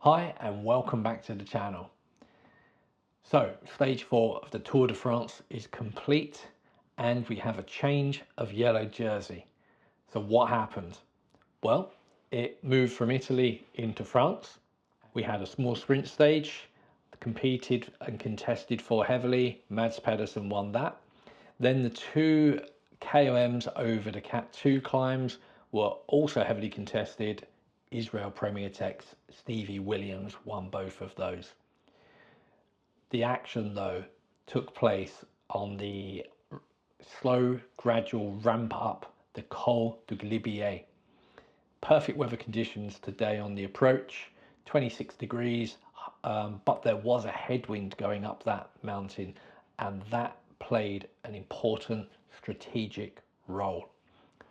Hi and welcome back to the channel. So stage 4 of the Tour de France is complete and we have a change of yellow jersey. So what happened? Well, it moved from Italy into France. We had a small sprint stage, competed and contested for heavily. Mads Pedersen won that. Then the two KOMs over the Cat 2 climbs were also heavily contested. Israel Premier Tech's Stevie Williams won both of those. The action though took place on the slow gradual ramp up the Col du Galibier. Perfect weather conditions today on the approach, 26 degrees, but there was a headwind going up that mountain and that played an important strategic role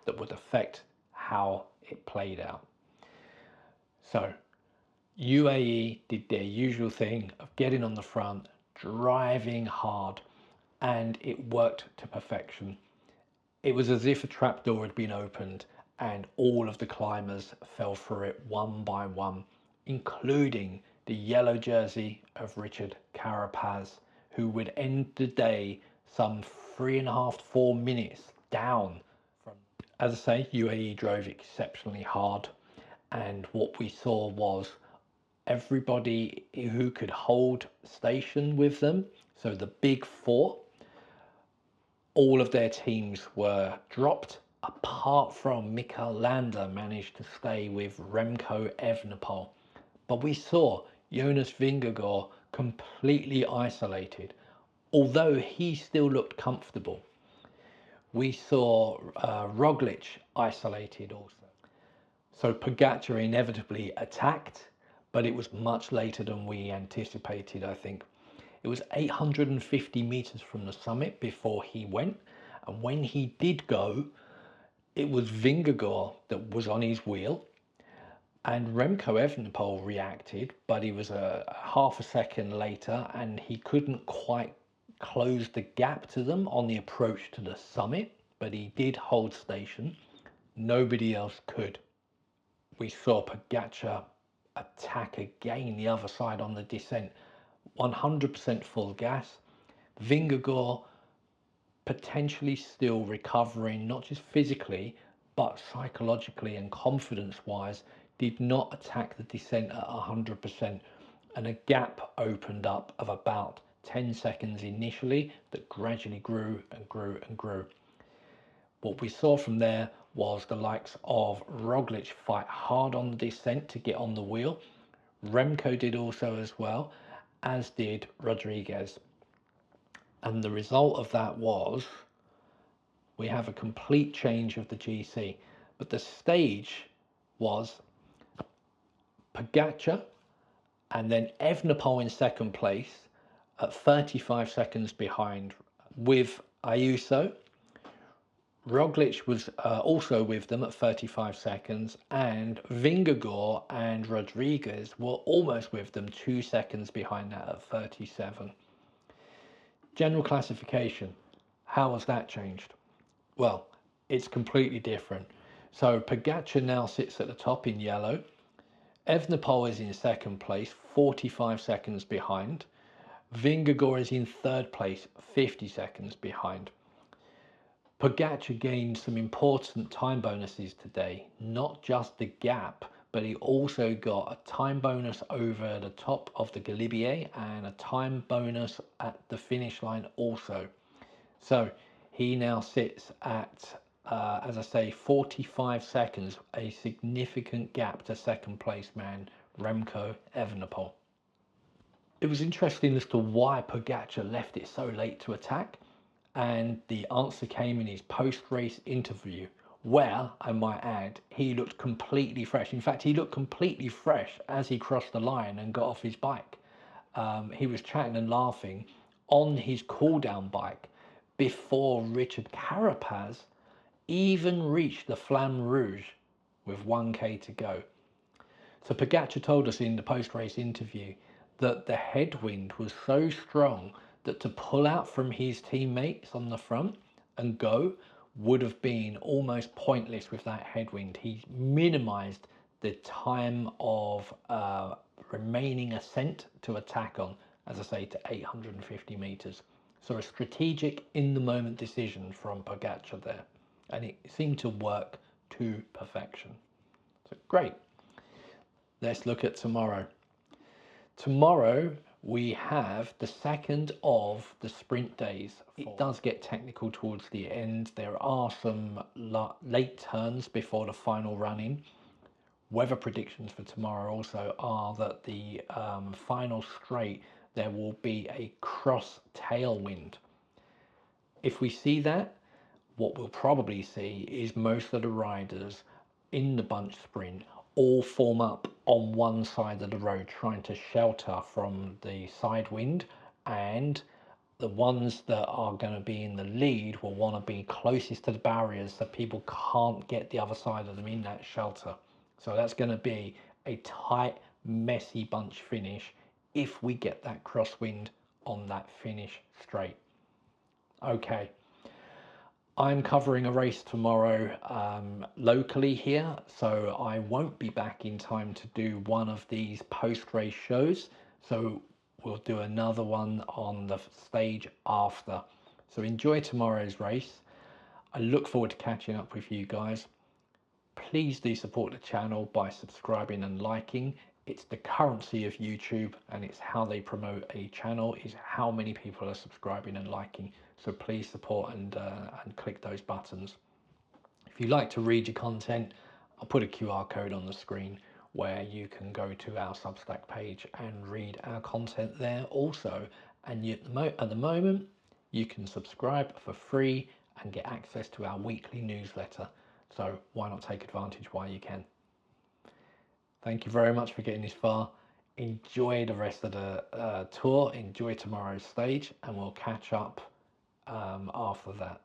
that would affect how it played out. So UAE did their usual thing of getting on the front, driving hard, and it worked to perfection. It was as if a trapdoor had been opened and all of the climbers fell through it one by one, including the yellow jersey of Richard Carapaz, who would end the day some 3.5 to 4 minutes down from. As I say, UAE drove exceptionally hard, and what we saw was everybody who could hold station with them, so the big four, all of their teams were dropped apart from Mikel Landa managed to stay with Remco Evenepoel. But we saw Jonas Vingergaard completely isolated, although he still looked comfortable. We saw Roglič isolated also. So Pogačar inevitably attacked, but it was much later than we anticipated, I think. It was 850 meters from the summit before he went. And when he did go, it was Vingegaard that was on his wheel. And Remco Evenepoel reacted, but he was a half a second later and he couldn't quite close the gap to them on the approach to the summit, but he did hold station. Nobody else could. We saw Pogačar attack again the other side on the descent, 100% full gas. Vingegaard potentially still recovering, not just physically, but psychologically and confidence-wise, did not attack the descent at 100%. And a gap opened up of about 10 seconds initially that gradually grew and grew and grew. What we saw from there was the likes of Roglič fight hard on the descent to get on the wheel. Remco did also as well, as did Rodriguez. And the result of that was we have a complete change of the GC. But the stage was Pogačar and then Evenepoel in second place at 35 seconds behind with Ayuso. Roglič was also with them at 35 seconds, and Vingegaard and Rodriguez were almost with them 2 seconds behind that at 37. General classification, how has that changed? Well, it's completely different. So Pogačar now sits at the top in yellow. Evenepoel is in second place, 45 seconds behind. Vingegaard is in third place, 50 seconds behind. Pogačar gained some important time bonuses today, not just the gap, but he also got a time bonus over the top of the Galibier and a time bonus at the finish line also. So he now sits at, as I say, 45 seconds, a significant gap to second place man, Remco Evenepoel. It was interesting as to why Pogačar left it so late to attack. And the answer came in his post-race interview, where, I might add, he looked completely fresh. In fact, he looked completely fresh as he crossed the line and got off his bike. He was chatting and laughing on his cool-down bike before Richard Carapaz even reached the Flamme Rouge with 1K to go. So Pogačar told us in the post-race interview that the headwind was so strong that to pull out from his teammates on the front and go would have been almost pointless with that headwind. He minimized the time of remaining ascent to attack on, as I say, to 850 meters. So a strategic in the moment decision from Pogačar there, and it seemed to work to perfection. So great. Let's look at tomorrow. Tomorrow we have the second of the sprint days. It does get technical towards the end. There are some late turns before the final run-in. Weather predictions for tomorrow also are that the final straight, there will be a cross tailwind. If we see that, what we'll probably see is most of the riders in the bunch sprint all form up on one side of the road, trying to shelter from the side wind, and the ones that are going to be in the lead will want to be closest to the barriers so people can't get the other side of them in that shelter. So that's going to be a tight, messy bunch finish if we get that crosswind on that finish straight. Okay. I'm covering a race tomorrow locally here, so I won't be back in time to do one of these post-race shows. So we'll do another one on the stage after. So enjoy tomorrow's race. I look forward to catching up with you guys. Please do support the channel by subscribing and liking. It's the currency of YouTube, and it's how they promote a channel, is how many people are subscribing and liking. So please support and click those buttons. If you like to read your content, I'll put a QR code on the screen where you can go to our Substack page and read our content there also. And at the moment, you can subscribe for free and get access to our weekly newsletter. So why not take advantage while you can? Thank you very much for getting this far. Enjoy the rest of the tour. Enjoy tomorrow's stage, and we'll catch up after that.